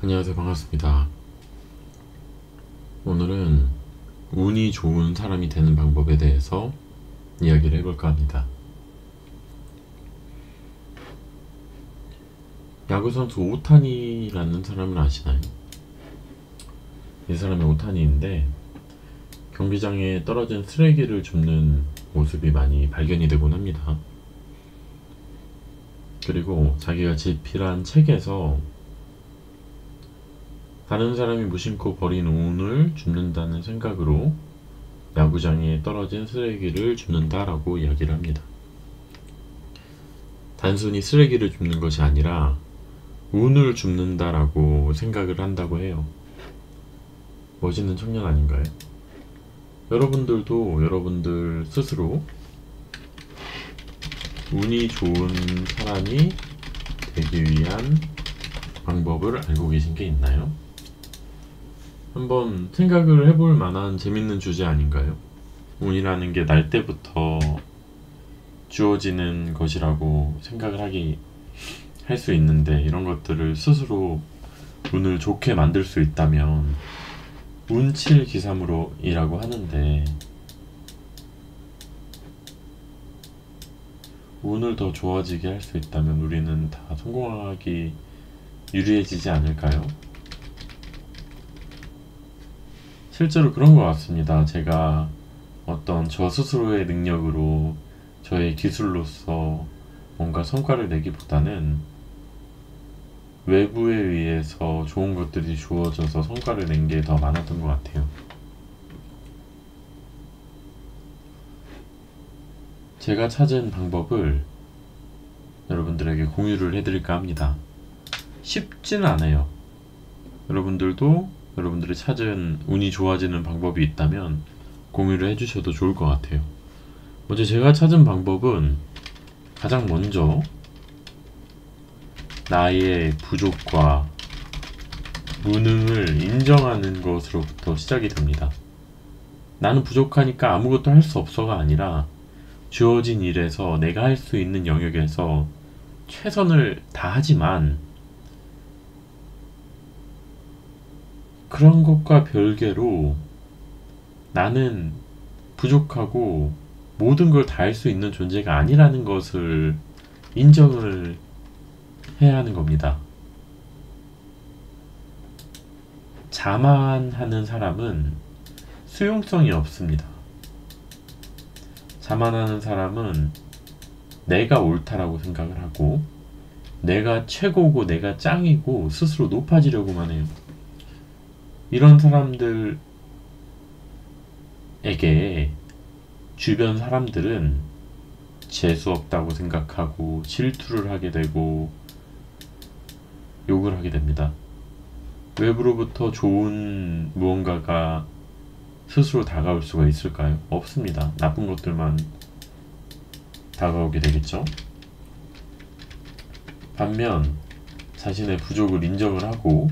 안녕하세요. 반갑습니다. 오늘은 운이 좋은 사람이 되는 방법에 대해서 이야기를 해볼까 합니다. 야구선수 오타니라는 사람을 아시나요? 이 사람이 오타니인데 경기장에 떨어진 쓰레기를 줍는 모습이 많이 발견이 되곤 합니다. 그리고 자기가 집필한 책에서 다른 사람이 무심코 버린 운을 줍는다는 생각으로 야구장에 떨어진 쓰레기를 줍는다라고 이야기를 합니다. 단순히 쓰레기를 줍는 것이 아니라 운을 줍는다라고 생각을 한다고 해요. 멋있는 청년 아닌가요? 여러분들도 여러분들 스스로 운이 좋은 사람이 되기 위한 방법을 알고 계신 게 있나요? 한번 생각을 해볼 만한 재밌는 주제 아닌가요? 운이라는 게 날 때부터 주어지는 것이라고 생각을 할 수 있는데, 이런 것들을 스스로 운을 좋게 만들 수 있다면 운칠기삼으로 이라고 하는데, 운을 더 좋아지게 할 수 있다면 우리는 다 성공하기 유리해지지 않을까요? 실제로 그런 것 같습니다. 제가 어떤 저 스스로의 능력으로, 저의 기술로서 뭔가 성과를 내기보다는 외부에 의해서 좋은 것들이 주어져서 성과를 낸 게 더 많았던 것 같아요. 제가 찾은 방법을 여러분들에게 공유를 해드릴까 합니다. 쉽지는 않아요. 여러분들도 여러분들이 찾은 운이 좋아지는 방법이 있다면 공유를 해주셔도 좋을 것 같아요. 먼저 제가 찾은 방법은 가장 먼저 나의 부족과 무능을 인정하는 것으로부터 시작이 됩니다. 나는 부족하니까 아무것도 할 수 없어가 아니라 주어진 일에서 내가 할 수 있는 영역에서 최선을 다하지만 그런 것과 별개로 나는 부족하고 모든 걸 다 할 수 있는 존재가 아니라는 것을 인정을 해야 하는 겁니다. 자만하는 사람은 수용성이 없습니다. 자만하는 사람은 내가 옳다라고 생각을 하고 내가 최고고 내가 짱이고 스스로 높아지려고만 해요. 이런 사람들에게 주변 사람들은 재수 없다고 생각하고 질투를 하게 되고 욕을 하게 됩니다. 외부로부터 좋은 무언가가 스스로 다가올 수가 있을까요? 없습니다. 나쁜 것들만 다가오게 되겠죠. 반면 자신의 부족을 인정을 하고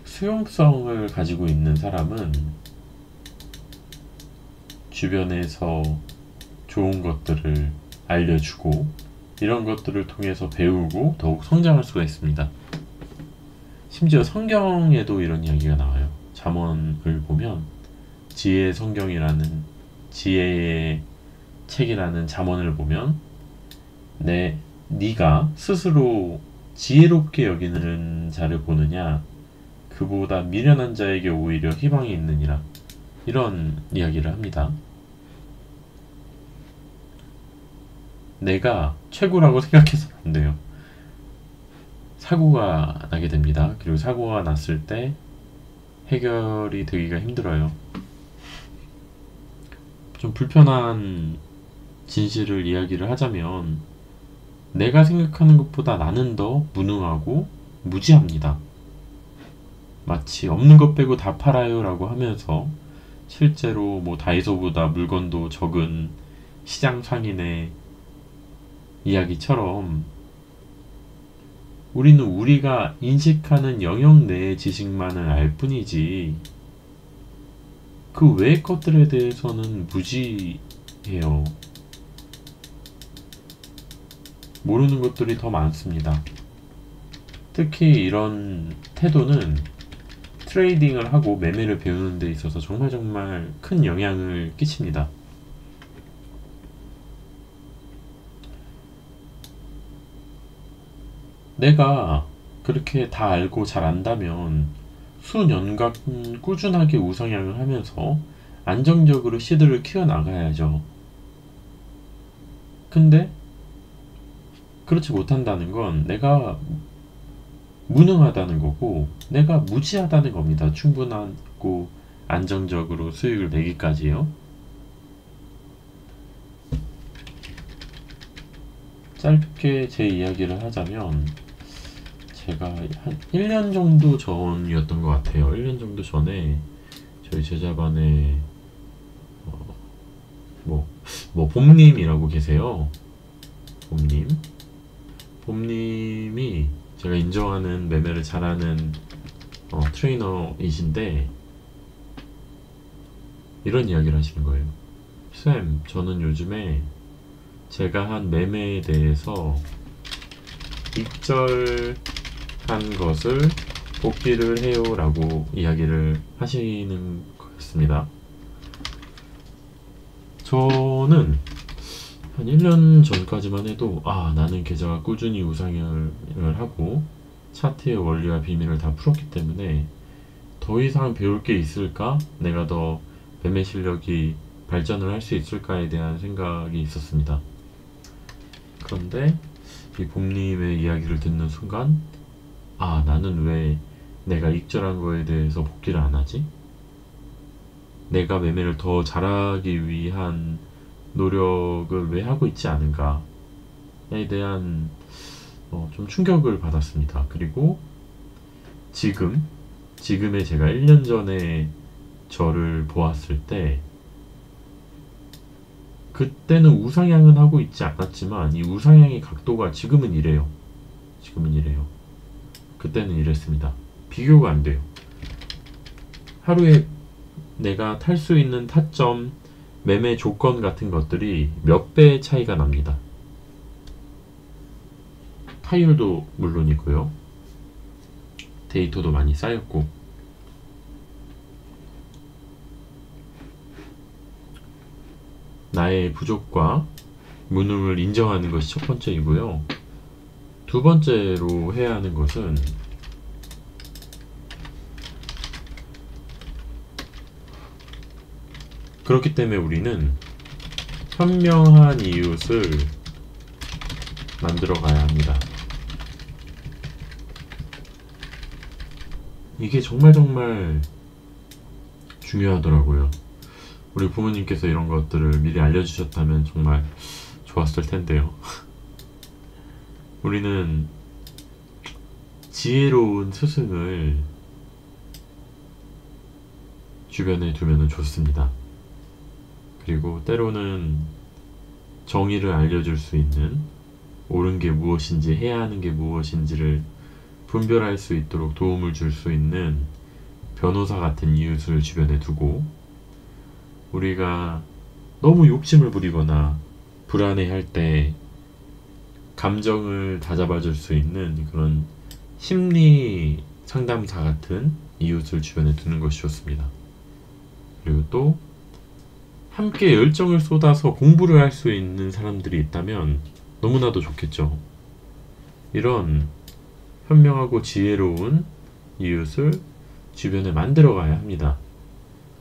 수용성을 가지고 있는 사람은 주변에서 좋은 것들을 알려주고 이런 것들을 통해서 배우고 더욱 성장할 수가 있습니다. 심지어 성경에도 이런 이야기가 나와요. 잠언을 보면 지혜의 성경이라는, 지혜의 책이라는 잠언을 보면 네가 스스로 지혜롭게 여기는 자를 보느냐, 그보다 미련한 자에게 오히려 희망이 있느니라, 이런 이야기를 합니다. 내가 최고라고 생각해서는 안 돼요. 사고가 나게 됩니다. 그리고 사고가 났을 때 해결이 되기가 힘들어요. 좀 불편한 진실을 이야기를 하자면 내가 생각하는 것보다 나는 더 무능하고 무지합니다. 마치 없는 것 빼고 다 팔아요 라고 하면서 실제로 다이소보다 물건도 적은 시장 상인의 이야기처럼 우리는 우리가 인식하는 영역 내의 지식만을 알 뿐이지 그 외의 것들에 대해서는 무지해요. 모르는 것들이 더 많습니다. 특히 이런 태도는 트레이딩을 하고 매매를 배우는 데 있어서 정말 큰 영향을 끼칩니다. 내가 그렇게 다 알고 잘 안다면 수년간 꾸준하게 우상향을 하면서 안정적으로 시드를 키워나가야죠. 근데 그렇지 못한다는 건 내가 무능하다는 거고 내가 무지하다는 겁니다. 충분하고 안정적으로 수익을 내기까지요. 짧게 제 이야기를 하자면 제가 한 1년 정도 전이었던 것 같아요. 1년 정도 전에 저희 제자반에 봄님이라고 계세요. 봄님이 제가 인정하는 매매를 잘하는 트레이너이신데 이런 이야기를 하시는 거예요. 쌤, 저는 요즘에 제가 한 매매에 대해서 익절한 것을 복귀를 해요 라고 이야기를 하시는 거였습니다. 저는 한 1년 전까지만 해도 나는 계좌가 꾸준히 우상향을 하고 차트의 원리와 비밀을 다 풀었기 때문에 더 이상 배울 게 있을까? 내가 더 매매 실력이 발전을 할 수 있을까에 대한 생각이 있었습니다. 그런데 이 봄님의 이야기를 듣는 순간 나는 왜 내가 익절한 거에 대해서 복귀를 안 하지? 내가 매매를 더 잘하기 위한 노력을 왜 하고 있지 않은가에 대한 좀 충격을 받았습니다. 그리고 지금의 제가 1년 전에 저를 보았을 때 그때는 우상향은 하고 있지 않았지만 이 우상향의 각도가 지금은 이래요. 그때는 이랬습니다. 비교가 안 돼요. 하루에 내가 탈 수 있는 타점, 매매 조건 같은 것들이 몇 배의 차이가 납니다. 타율도 물론이고요. 데이터도 많이 쌓였고 나의 부족과 무능을 인정하는 것이 첫 번째이고요. 두 번째로 해야 하는 것은 그렇기 때문에 우리는 현명한 이웃을 만들어 가야 합니다. 이게 정말 중요하더라고요. 우리 부모님께서 이런 것들을 미리 알려주셨다면 정말 좋았을 텐데요. 우리는 지혜로운 스승을 주변에 두면 좋습니다. 그리고 때로는 정의를 알려줄 수 있는 옳은 게 무엇인지 해야 하는 게 무엇인지를 분별할 수 있도록 도움을 줄 수 있는 변호사 같은 이웃을 주변에 두고 우리가 너무 욕심을 부리거나 불안해할 때 감정을 다잡아줄 수 있는 그런 심리 상담사 같은 이웃을 주변에 두는 것이 좋습니다. 그리고 또 함께 열정을 쏟아서 공부를 할 수 있는 사람들이 있다면 너무나도 좋겠죠. 이런 현명하고 지혜로운 이웃을 주변에 만들어 가야 합니다.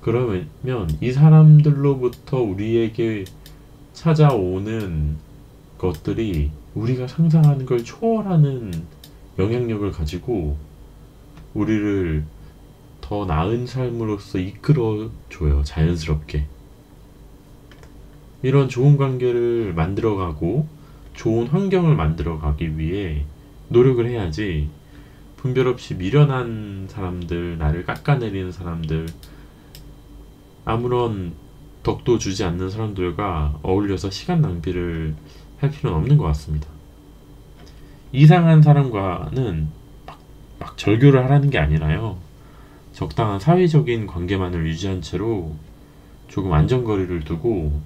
그러면 이 사람들로부터 우리에게 찾아오는 것들이 우리가 상상하는 걸 초월하는 영향력을 가지고 우리를 더 나은 삶으로서 이끌어줘요. 자연스럽게. 이런 좋은 관계를 만들어가고 좋은 환경을 만들어가기 위해 노력을 해야지 분별 없이 미련한 사람들, 나를 깎아내리는 사람들, 아무런 덕도 주지 않는 사람들과 어울려서 시간 낭비를 할 필요는 없는 것 같습니다. 이상한 사람과는 막 절교를 하라는 게 아니라요. 적당한 사회적인 관계만을 유지한 채로 조금 안전거리를 두고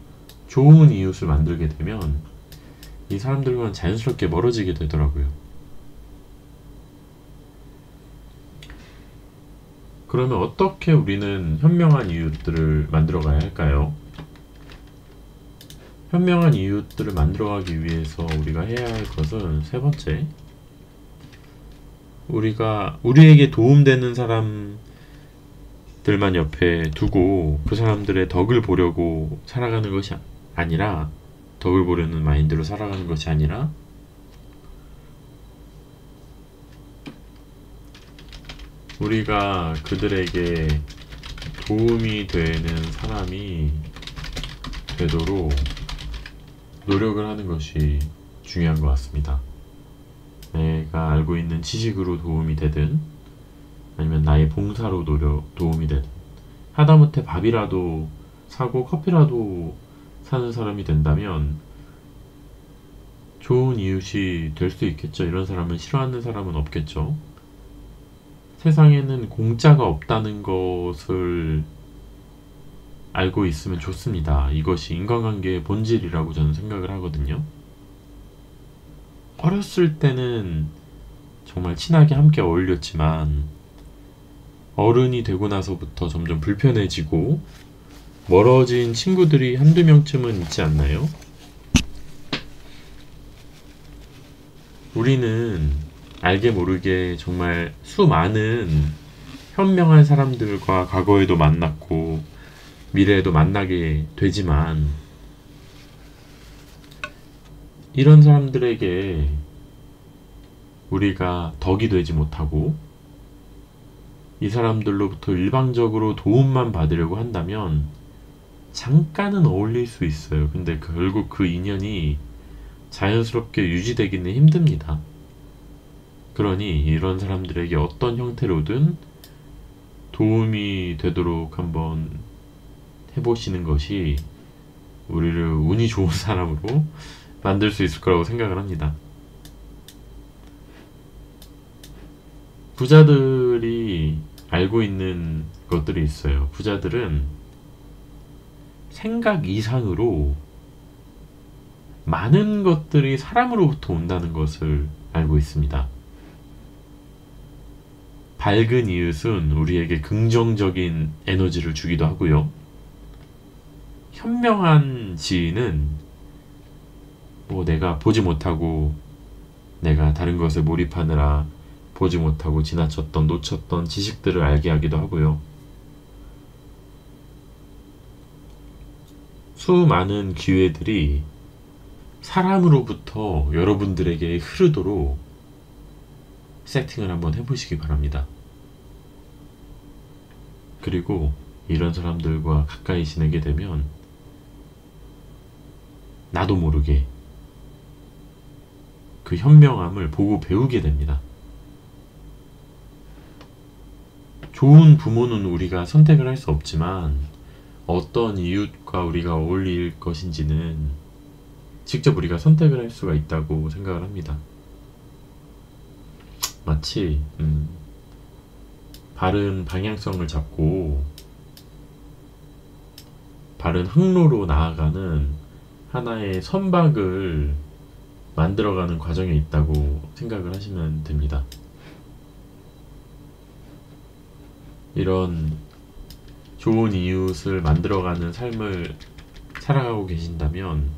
좋은 이웃을 만들게 되면 이 사람들과는 자연스럽게 멀어지게 되더라고요. 그러면 어떻게 우리는 현명한 이웃들을 만들어가야 할까요? 현명한 이웃들을 만들어가기 위해서 우리가 해야 할 것은 세 번째, 우리에게 도움되는 사람들만 옆에 두고 그 사람들의 덕을 보려고 살아가는 것이 아니라, 덕을 보려는 마인드로 살아가는 것이 아니라, 우리가 그들에게 도움이 되는 사람이 되도록 노력을 하는 것이 중요한 것 같습니다. 내가 알고 있는 지식으로 도움이 되든 아니면 나의 봉사로 도움이 되든, 하다못해 밥이라도 사고 커피라도 사는 사람이 된다면 좋은 이웃이 될 수 있겠죠. 이런 사람을 싫어하는 사람은 없겠죠. 세상에는 공짜가 없다는 것을 알고 있으면 좋습니다. 이것이 인간관계의 본질이라고 저는 생각을 하거든요. 어렸을 때는 정말 친하게 함께 어울렸지만 어른이 되고 나서부터 점점 불편해지고 멀어진 친구들이 한두 명쯤은 있지 않나요? 우리는 알게 모르게 정말 수많은 현명한 사람들과 과거에도 만났고 미래에도 만나게 되지만, 이런 사람들에게 우리가 덕이 되지 못하고 이 사람들로부터 일방적으로 도움만 받으려고 한다면 잠깐은 어울릴 수 있어요. 근데 결국 그 인연이 자연스럽게 유지되기는 힘듭니다. 그러니 이런 사람들에게 어떤 형태로든 도움이 되도록 한번 해보시는 것이 우리를 운이 좋은 사람으로 만들 수 있을 거라고 생각을 합니다. 부자들이 알고 있는 것들이 있어요. 부자들은 생각 이상으로 많은 것들이 사람으로부터 온다는 것을 알고 있습니다. 밝은 이웃은 우리에게 긍정적인 에너지를 주기도 하고요. 현명한 지인은 내가 보지 못하고 내가 다른 것에 몰입하느라 보지 못하고 지나쳤던 놓쳤던 지식들을 알게 하기도 하고요. 수많은 기회들이 사람으로부터 여러분들에게 흐르도록 세팅을 한번 해보시기 바랍니다. 그리고 이런 사람들과 가까이 지내게 되면 나도 모르게 그 현명함을 보고 배우게 됩니다. 좋은 부모는 우리가 선택을 할 수 없지만 어떤 이웃과 우리가 어울릴 것인지는 직접 우리가 선택을 할 수가 있다고 생각을 합니다. 마치 바른 방향성을 잡고 바른 항로로 나아가는 하나의 선박을 만들어가는 과정에 있다고 생각을 하시면 됩니다. 이런 좋은 이웃을 만들어가는 삶을 살아가고 계신다면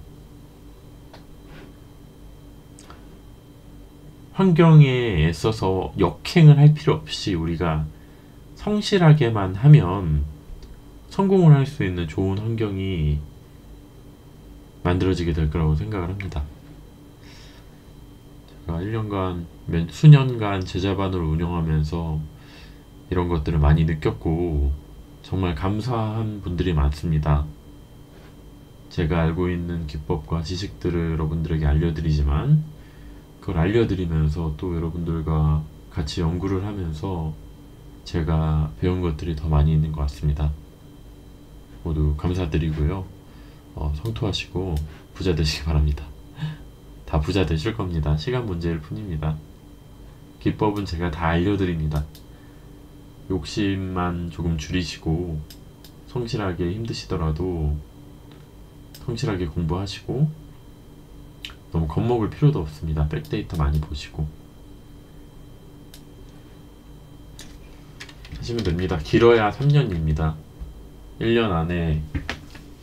환경에 애써서 역행을 할 필요 없이 우리가 성실하게만 하면 성공을 할 수 있는 좋은 환경이 만들어지게 될 거라고 생각을 합니다. 제가 1년간, 수년간 제자반을 운영하면서 이런 것들을 많이 느꼈고 정말 감사한 분들이 많습니다. 제가 알고 있는 기법과 지식들을 여러분들에게 알려드리지만 그걸 알려드리면서 또 여러분들과 같이 연구를 하면서 제가 배운 것들이 더 많이 있는 것 같습니다. 모두 감사드리고요. 성투하시고 부자 되시기 바랍니다. 다 부자 되실 겁니다. 시간 문제일 뿐입니다. 기법은 제가 다 알려드립니다. 욕심만 조금 줄이시고 성실하게 힘드시더라도 성실하게 공부하시고 너무 겁먹을 필요도 없습니다. 백데이터 많이 보시고 하시면 됩니다. 길어야 3년입니다. 1년 안에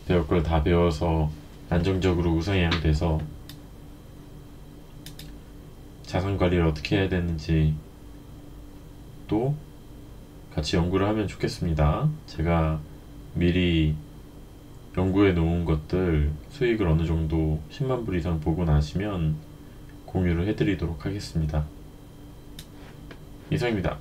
배울 걸 다 배워서 안정적으로 우상향 돼서 자산 관리를 어떻게 해야 되는지 또 같이 연구를 하면 좋겠습니다. 제가 미리 연구해 놓은 것들 수익을 어느 정도 10만 불 이상 보고 나시면 공유를 해드리도록 하겠습니다. 이상입니다.